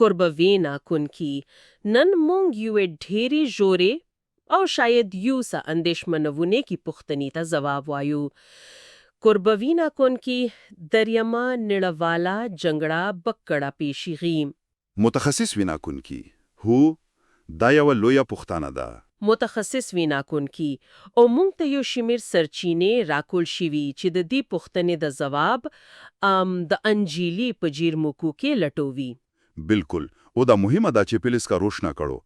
قربوینا کونکي نن مونږ یوې ډېرې ژورې او شاید یو څه اندېښمنوونکې پوښتنې ته ځواب وایو. قربوینا کونکي دریمه نړیواله جګړه بکړه پیښیږي. متخصص ویناکونکي هو دا یوه لویه پوښتنه ده. متخصص ویناکونکي او مونږ ته یو شمېر سرچینې راکول شوي چې د دې پوښتنې د ځواب د انجیلي په جیرموکو کې لټوي. بالکل او دا مهمه ده چې پولیس کا روشنه کړو.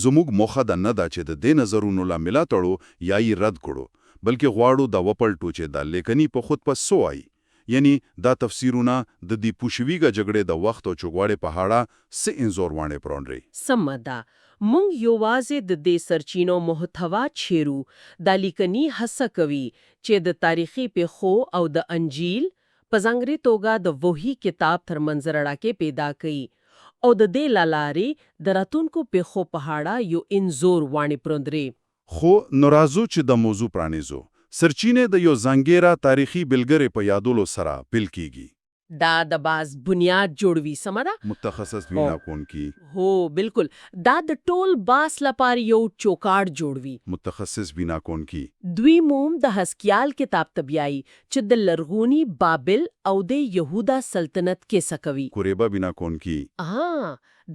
زموږ موخه ده نه ده چې د دې نظرونو لا ملاتړو یا یې رد کړو، بلکې غواړو دا وپلټو چې دا لیکنی په خود په سو وایي. یعنی دا تفسیرونه د دې پوشویګه جګړې د وخت او چوغواړې په اړه څه انځور وړاندې پرونډري. سمه ده. مونږ یوازې د دې سرچینو محتوا چیرو. دا لیکنی هڅه کوي چې د تاریخي پیښو او د انجیل په ځانګړې توګه د وحی کتاب ترمنځ اړیکې پیدا کړي او د دې له لارې د راتلونکو پیښو په اړه یو انځور وړاندې پرونډري. خو نو راځو چې د موضوع پرانیزو. سرچینې د یو ځانګړي تاریخي بلګرې په یادولو سره پیل کیږي. دا د باز بنیاد جوړوي. سمه ده. متخصص ویناکونکي هو بالکل. دا د ټول باس لپاره یو چوکاټ جوړوي. متخصص ویناکونکي دوی موم د حسکیال کتاب ته بیایي چې د لرغوني بابل او د یهودا سلطنت کې سکوي. کوریبا ویناکونکي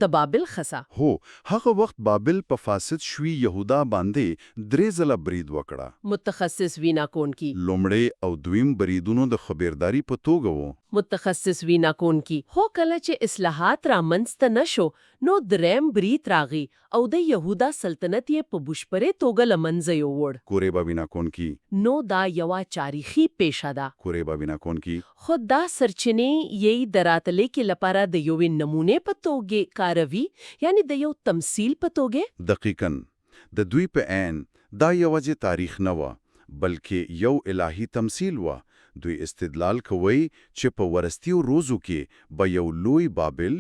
د بابل خسا. هو هغه وخت بابل په فاسد شوي یهودا باندې 3 ځله برید وکړه. متخصص ویناکونکي لومړی او دویم بریدونو د خبرداري په توګه وو. متخصص ویناکونکي هو کله چې اصلاحات رامنځته نشو نو دریم برید راغی او د یهودا سلطنت یې په بشپړه توګه له منځه یووړ. کوریبا ویناکونکي نو دا یوه تاریخي پیښه ده. کوریبا ویناکونکي خو دا سرچینې یې د راتلونکي لپاره د یوې نمونې په توګه کاروي، یعنی د یو تمثیل په توګه. دقیقاً د دوی په عین دا یوازې تاریخ نه و بلکې یو الهي تمثیل و. دوی استدلال کوي چې په ورستیو روزو کې به یو لوی بابل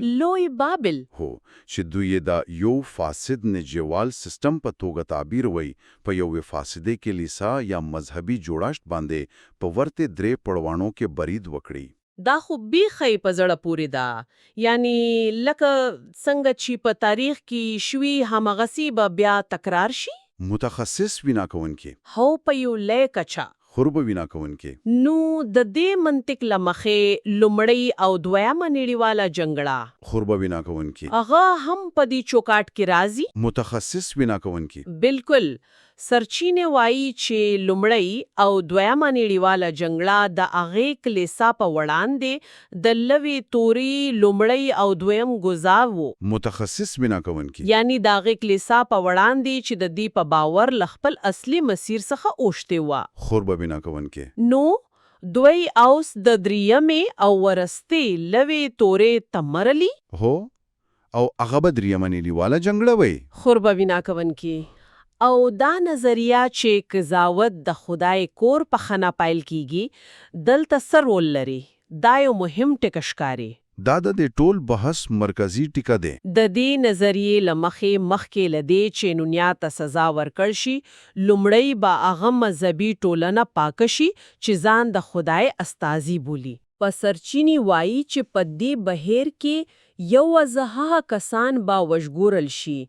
هو چې دوی دا یو فاسد نجوال سیستم په توګه تعبیر وي په یو فاسده کلیسا یا مذهبي جوړښت باندې په ورته 3 پړوانو کې برید وکړي. دا خو بیخی په زړه پورې ده. یعنی لکه څنګه چې په تاریخ کې شوي همغسې به بیا تکرار شي. متخصص ویناکونکي هو په یو لوی کچه. خرب ویناکونکي نو د دې منطق لمخې لومړی او دویمه نړیواله جګړه خرب ویناکونکي هغه هم په دې چوکاټ کې راځي. متخصص ویناکونکي بالکل. سرچینې وایي چې لومړی او دویمه نړیواله جګړه د هغې کلیسا په وړاندې د لوی توري لومړی او دویم ګزار و. متخصص ویناکونکي یعنی د هغې کلیسا په وړاندې چې د دې په باور له خپل اصلي مسیر څخه اوښتې وه. خرب ویناکونکي نو دوی اوس د دریمې او ورستې لوی تورې تمرلی هو او هغه به دریمه نړیواله جګړه وي. خرب ویناکونکي او دا نظریه چې قضاوت د خدای کور په خنا پایل کیږي دلته سر رول لري. دا یو مهم ټکی ښکاري. دا د ټول بحث مرکزی ټکی دی. د دې نظریې له مخکې له دې چې نونیا ته سزا ورکړ شي لومړی به هغه مذهبي ټولنه پاکه شي چې ځان د خدای استازي بولي. په سرچینې وایي چې په دې بهیر کې یو ازهه کسان به وژغورل شي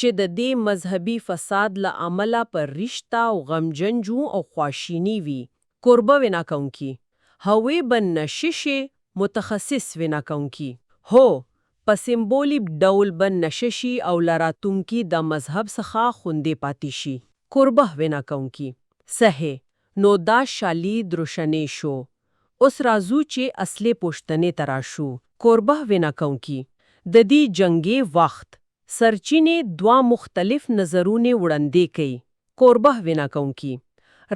چې د دې مذهبي فساد له امله پر رشته او غمجنجو او خواشینی وي. قربه ویناکونکي هوی بن نششه. متخصص ویناکونکي هو په سمبولیک ډول بن نششي او لراتونکي د مذهب څخه خوندې پاتې شي. قربه ویناکونکي صحیح. نو دا شالید روشنې شو. اوس راځو چې اصلي پوښتنې ته راشو. قربه ویناکونکي د دې جنګي وخت سرچینې 2 مختلف نظرونه وړاندې کوي. قربه ویناکونکي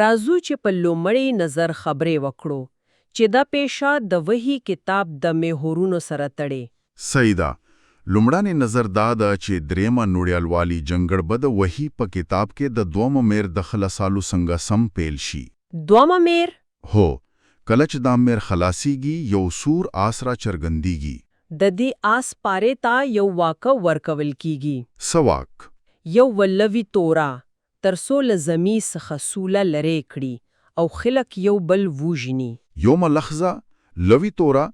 راځو چې په لومړی نظر خبرې وکړو چې دا پیښه د وحی کتاب د محورونو سره تړي. صحیح ده. لومړنی نظر دا ده چې دریمه نړیوالې جنګ به د وحی په کتاب کې د 2 میر د خلاصالو څنګه سم پیل شي. 2 میر هو کله چې دا میر خلاصيږي یو سور آسرا چرګندېږي. د دې آس پاره ته یو واقع ورکول کیږي. سواک یو ولوي تورا ترسو لزمی څخه سوله لری کړي او خلک یو بل ووژني. یو ملحظه لوي تورا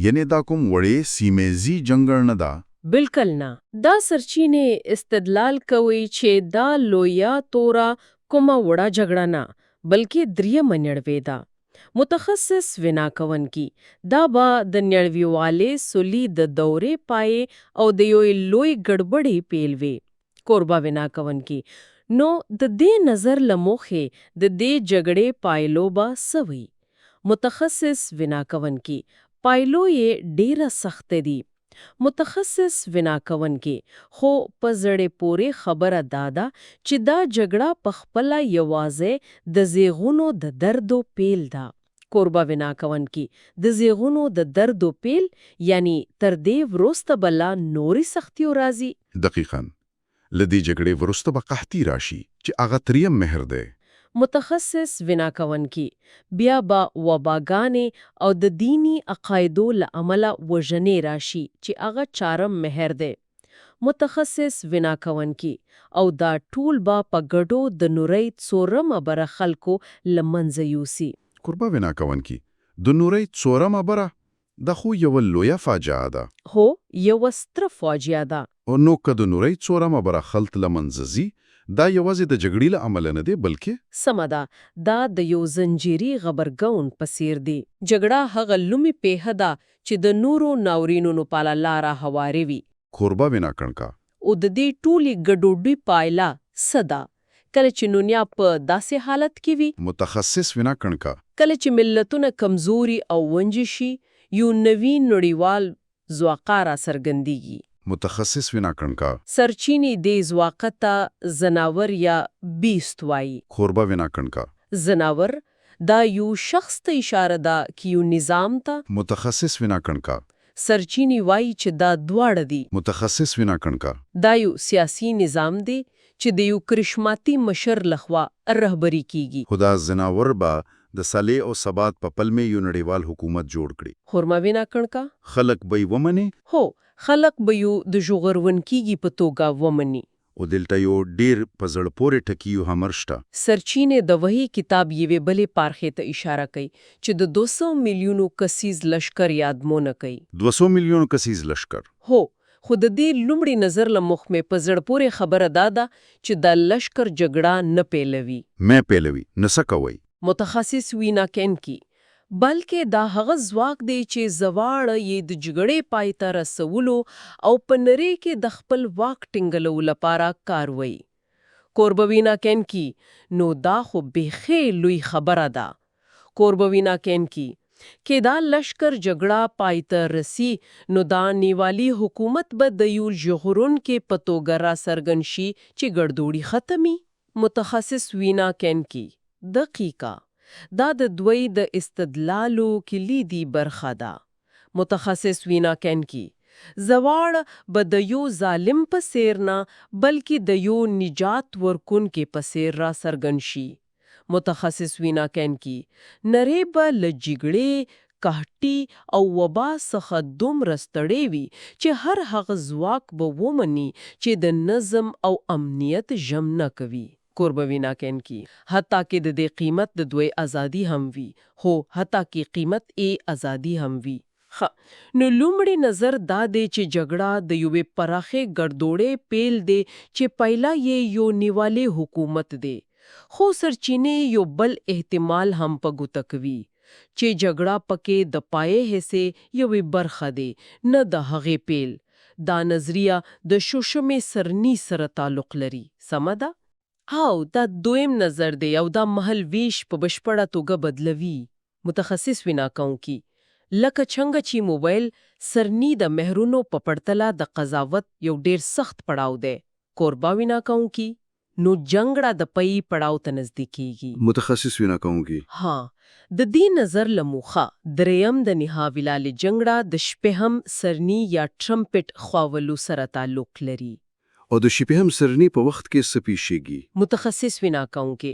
یعنی دا کوم وړې سیمېزي جنګ نه ده بالکل نه. دا سرچینې استدلال کوي چې دا لویه توره کومه وړه جګړه نه بلکې دریمه نړۍ ده. متخصص وینا کوونکي دا به د نړیوالې سولې د دورې پای او د یوې لوی ګډوډۍ پیل وي. کوربه وینا کوونکي نو د دې نظر له مخې د دې جګړې پایلو به څه وي؟ متخصص وینا کوونکي پایلو یې ډیره سخت دي. متخصص وینا کوونکي خو په زړه پورې خبره داده چې دا جګړه په خپله یوازې د زیغونو د دردو پیل ده. کوربه وینا کوونکي د زیغونو د دردو پیل یعنی تر دې وروسته بلا نوري سختیو راځي. دقیقاً لدی جګړې وروسته به قحطي راشي چې هغه تریم مهر دی. متخصص وینا کوونکي بیا به وباګانې او د دینی عقایدو له امله وژنې راشي چې هغه چارم مهر دی. متخصص وینا کوونکي او دا ټول به په ګډو د نورۍ څورمه بره خلکو له منځه یوسي. کوربه وینا کوونکي د نورۍ څورمه بره د خو یو لویه فاجعه ده. هو یو ستره فاجعه ده. او نو که د نورۍ څورمه بره خلط له منځه ځي دا یوازې د جګړې له امله نه دی بلکې سمه ده دا د یو زنجیري غبرګون په څیر دی. جګړه هغه لومې پیښه ده چې د نورو ناورینونو په لاره هواري وي. کوربه وینا کړنکا او د دې ټولې ګډوډۍ پایله څه ده؟ کله چې دنیا په داسې حالت کې وي. متخصص وینا کړنکا کله چې ملتونه کمزوري او ونجي شي یو نوی نړیوال ځواک را څرګندېږي. متخصص وینا کړنکا سرچینې دې ځواک ته ځناور یا بیست وایي. کوربه وینا کړنکا ځناور دا یو شخص ته اشاره ده چې یو نظام ته. متخصص وینا کړنکا سرچینې وایي چې دا دواړه دي. متخصص وینا کړنکا دا یو سیاسي نظام دی چې د یو کرشماتي مشر لخوا رهبري کیږي. خدا زناور با د صالح او ثبات په پلمې یو نړیوال حکومت جوړ کړي. خورما وینا کړنکا خلک به ومني. هو خلک به یو د ژغورون کیږي په توګه ومني. او دلته یو ډیر په زړه پورې ټکیو همرشته. سرچینې د وحی کتاب یوې بلې پارخې ته اشاره کوي چې د 200 میلیونو کسیز لشکر یادمونه کوي. 200 میلیونو کسیز لشکر. هو خو د دې لومړي نظر له مخ مې په زړه پورې خبره داده چې د لشکر جګړه نه پیلوي. مې پیلوي نسه کوي. متخصص وینا کوونکي بلکې دا هغه ځواک دی چې زواړه یې د جګړې پای ته رسولو او په نړۍ کې د خپل واک ټینګولو لپاره کاروي. کوربه وینا کوونکي نو دا خو بیخي لوی خبره ده. کوربه وینا کوونکي کې دا لشکر جګړه پای ته رسی نو دا نیوالی حکومت به د یو ژغورونکي په توګه را څرګند شي چې ګډوډي ختمي. متخصص وینا کوونکي دقیقه دا د دوی د استدلالو کلیدي برخه ده. متخصص وینا کوونکي زواړ به د یو ظالم په څیر نه بلکې د یو نجات ورکونکي په څیر را څرګند شي. متخصص وینا کوونکي نړۍ به له جګړې قحطي او وبا څخه دومره ستړې وي چې هر هغه ځواک به ومني چې د نظم او امنیت ژم نه کوي. کوربه وینا کوونکي حتی کې د دې قیمت د دوی ازادي هم وي. هو حتی کې قیمت ازادي هم وي. نو لومړی نظر دا دی چې جګړه د یوې پراخې ګډوډۍ پیل دی چې پایله یې یو نیوالی حکومت دی. خو سرچینې یو بل احتمال هم په ګوته کوي چې جګړه پکې د پایې حصے یوې برخه دی نه د هغې پیل. دا نظریه د شوشمې سرنی سره تعلق لري. سمه ده؟ او دا دویم نظر دی او دا محل ویش په بشپړه توګه بدلوي. متخصص وینا کوونکي لکه څنګه چې موبایل سرنی د مهرونو په پرتله د قضاوت یو ډیر سخت پړاو دی. کوربه وینا کوونکي نو جنگړه د پي پړاو ته نزدیکیږي. متخصص وینا کوونکي ها د دې نظر لموخه دریم د نهاویلال جنگړه د شپهم سرنی یا ټرمپټ خواولو سره تعلق لري. او د شپهم سرنی په وخت کې سپیشيږي. متخصص وینا کوونکي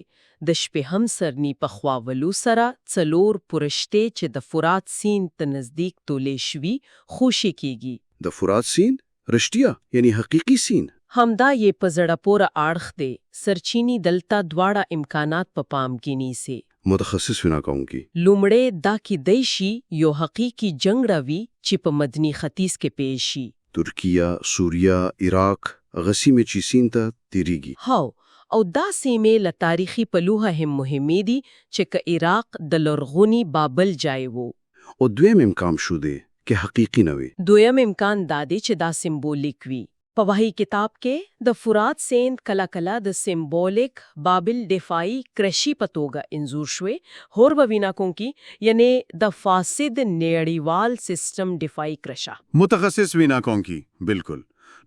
د شپهم سرنی په خواولو سره څلور پرشته چې د فرات سیند ته نزدیک تولې شوي خوشي کیږي. د فرات سیند رښتیا یعنی حقيقي سیند همدا یې په زړه پوره اړخ دی. سرچینی دلته دواړه امکانات په پام کې نیسي. متخصص وینا کوونکي لومړی دا کې دی شي یو حقيقي جنگړه وي چې په مدني ختیځ کې پیښ شي. ترکیه، سوریه، عراق غسیمه چې سیند ته تیریږي. هاو او دا سیمې له تاریخي پلوه هم مهمې دي چې که عراق د لرغوني بابل ځای وو. او دویم امکان شو دی کې حقیقي نه وي. دویم امکان دا دی چې دا سمبولیک وي. په وحی کتاب کې د فرات سیند کله کله د سمبولیک بابل دفاعي کرشي په توګه انځور شوې هور ویناکون کې یعنی د فاسد نړیوال سیستم دفاعي کرشا. متخصص ویناکون کی بالکل.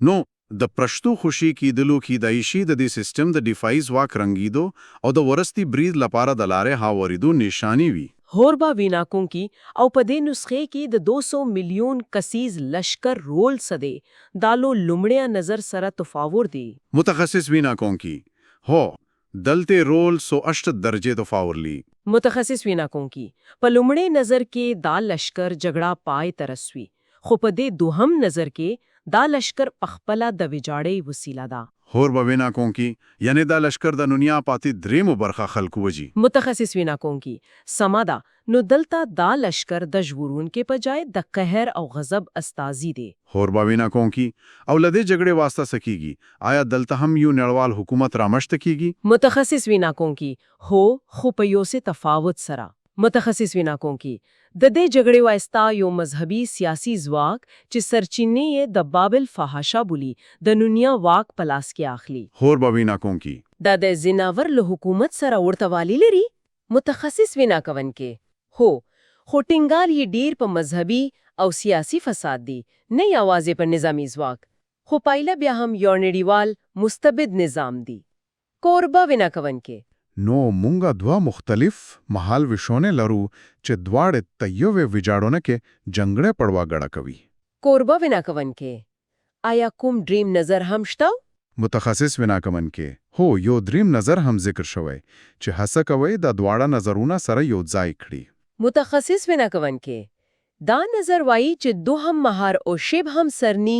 نو د پرشتو خوشي کیدلو کیدایشي د دې سیستم د دفاعي ځواک رنګیدو او د ورستی برید لپاره د لارې هاوریدو نشانی وي. هوربا ویناکون کی او په دې نسخه کې د 200 میلیون کسیز لشکر رول سده دالو لومړی نظر سره تفاور دی. متخصص ویناکون کی هو دلته رول 108 درجه تفاور لی. متخصص ویناکون کی په لومړی نظر کې دا لشکر جګړه پای ترسوي خو په دې دوهم نظر کې دا لشکر پخپله د ویجاړۍ وسیله ده. هور به ویناکون کی یعنی دا لشکر د دنیا پاتې دریمو برخه خلکو وجي. متخصص ویناکون کی سمادا نو دلته دا لشکر د ژغورون کې په ځای د قهر او غضب استازي دی. هور به ویناکون کی او لدې جګړې واسطه سکیږي آیا دلته هم یو نړیوال حکومت رامشته کیږي؟ متخصص ویناکون کی هو خو په یو څه تفاوت سره. متخصص ویناکون کی د دې جګړې واسطه یو مذهبي سیاسي ځواک چې سرچینې یې د بابل فحاشا بولی د دنیا واک پلاس کې اخلي. هور به ویناکون کی دا د زناور له حکومت سره ورتوالی لري. متخصص ویناکون کې هو خو ټینګار یې ډیر په مذهبي او سیاسي فساد دی نه یوازې په نظامی ځواک خو پایله بیا هم یو نړیوال مستبد نظام دی. کوربا ویناکون کې نو مونږه دوا مختلف محل وشونه لرو چې دواړه تیوې ویجاړونه کې جنگړه پړوا غړه کوي. کوربا ویناکون کې آیا کوم ډریم نظر هم شته؟ متخصص ویناکون کې هو یو دریم نظر هم ذکر شوی چې هڅه کوي د دواړه نظرونه سره یو ځای کړي. متخصص ویناکون کې دا نظر وایي چې دوهم مهار او شیب هم سرنی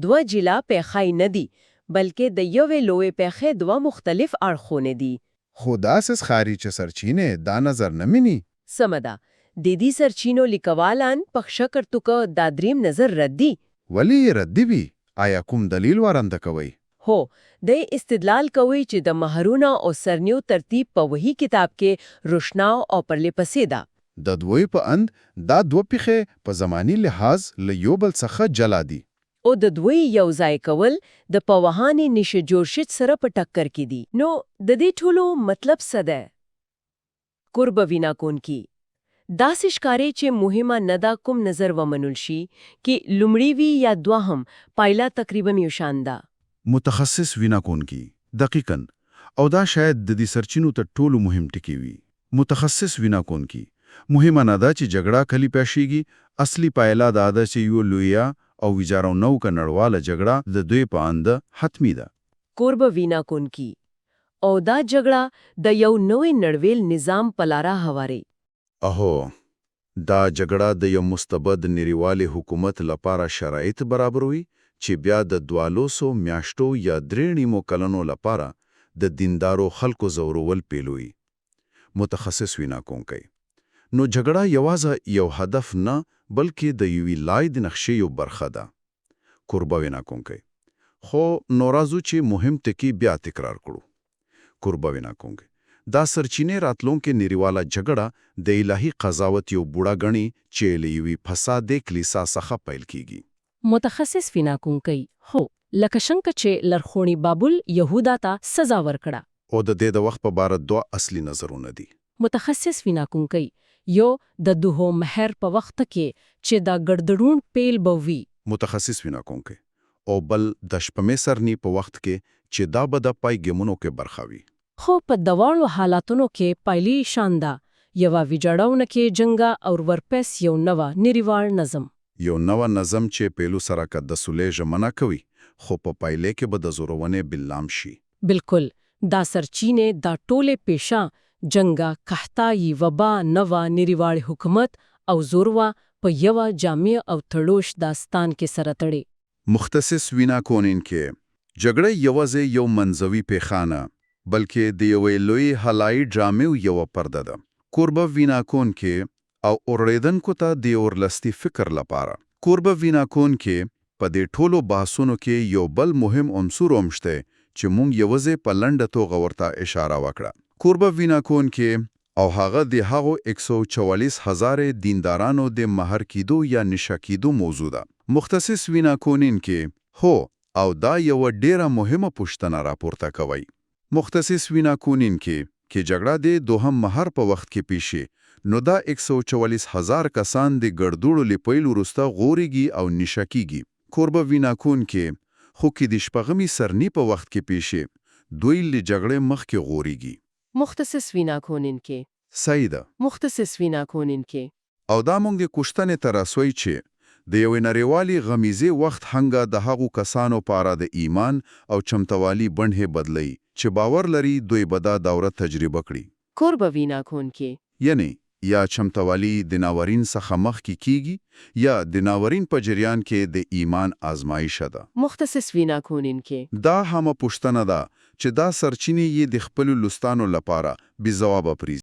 دو جلا پیخای نه دي بلکې د یوې لوی پیخې دوا مختلف اړخونه دي. خدا سس خاري چې سرچینه دا نظر نه مني. سمدا د دې سرچینو لیکوالان په شکر توګه دا دریم نظر ردي. ولی ردی وی آیا کوم دلیل وړاندې کوي؟ هو د استدلال کوي چې د مہرونه او سرنیو ترتیب په وਹੀ کتاب کې روشناو او پرلې پسې ده. د دوی په اند دا دو پیخه په زمانی لحاظ له یو بل څخه جلا دي او د دوی یو ځای کول د پوهانی نشه جوړشت سره په ټکر کې دي. نو د دې ټولو مطلب څه ده؟ قرب ویناکون کی داسې ښکاري چې مهمه نه ده کوم نظر ومنل شي کې لومړی وی یا دوهم پایله تقریبا یو شان ده. متخصص ویناکون کی دقیقاً او دا شاید د دې سرچینو ته ټولو مهم ټکی وي. متخصص ویناکون کی مهمه نه ده چې جګړه کلی پېښیږي اصلي پایله دا ده چې یو لویا او ویجاړو نو کنړواله جګړه د دوی په اند حتمی ده. قرب ویناکون کی او دا جګړه د یو نوې نړیوال نظام پلاره هواري. اهو دا جګړه د یو مستبد نړیوال حکومت لپاره شرایط برابروي چې بیا د 200 میاشتو یا 3 کلونو لپاره د دیندارو خلکو زورول پیلوي. متخصص ویناکون کوي نو جګړه یوازې یو هدف نه بلکې د یوې لای د نقشې یو برخه ده. قربا ویناکون کوي خو نورازو چې مهم ټکی بیا تکرار کړو. قربا ویناکون کوي دا سرچینې راتلونکې نړیواله جګړه د الهي قضاوت یو بوډا غني چې لوی فساد کلیسا څخه پیل کیږي. متخصص ویناکون کوي هو لکه څنګه چې لرخونی بابل يهودا ته سزا ورکړه او د دې د وخت په باره دوه اصلي نظرونه دي. متخصص ویناکون کوي یو د دوه مهر په وخت کې چې دا ګردړون پیل بوي. متخصص ویناکون کوي او بل د شپمې سرنی په وخت کې چې دا به د پای ګمونو کې برخوي. خو په دواړو حالاتونو کې پایلی شاندا یو ویجاړونه کې جنگا او ورپس یو نوو نړیوال نظم. یو نوو نظم چې پیلو سره د سولې ژمنه کوي خو په پایله کې به د زورونه بللام شي. بالکل دا سرچینه دا ټوله پیشا جنگا قحطای وبا نوو نړیوال حکومت او زوروا په یو جامع او تړوش داستان کې سره تړي. مختص ویناکونین کې جګړه یوازې یو منځوي پیخانه بلکې د یوې لوی هلای ډرامې یو پرده ده. قربا ویناکون کې او اوریدونکو ته د اورلستی فکر لپاره. قربا ویناکون کې په دې ټولو بحثونو کې یو بل مهم عنصر هم شته چې مونږ یوازې په لنډه توګه ورته اشاره وکړه. کوربه ویناکون کې او هغه د هغو 144,000 دیندارانو د مهر کېدو یا نشه کېدو موضوع ده. مختص ویناکونین کې هو او دا یو ډیره مهمه پوښتنه راپورته کوي. مختص ویناکونین کې جګړه د دوهم مهر په وخت کې پیښی نو دا 144,000 کسان د ګړدوړو لپیل وروسته غوريږي او نشه کېږي. کوربه ویناکون کې خو کې د شپږمې سرنی په وخت کې پیښی دوی له جګړې مخکې غوريږي. مختص ویناکونین کې سیده مختص ویناکونین کې او دا مونږ د کوشتنې تر رسوي چې د یو نړیوالي غمیزه وخت هنګه د هغو کسانو پاره د ایمان او چمتوالي بڼه بدلی چې باور لري دوی به دا دوره تجربه کړي. کوربه ویناکون کې یعنی یا چمتوالی د ناورین څخه مخکې کیږي یا د ناورین په جریان کې د ایمان آزمایش ده. مختص ویناکونین کې دا هم پوښتنه ده چې دا سرچینې یې د خپل لستانو لپاره بې ځوابه پریږدي.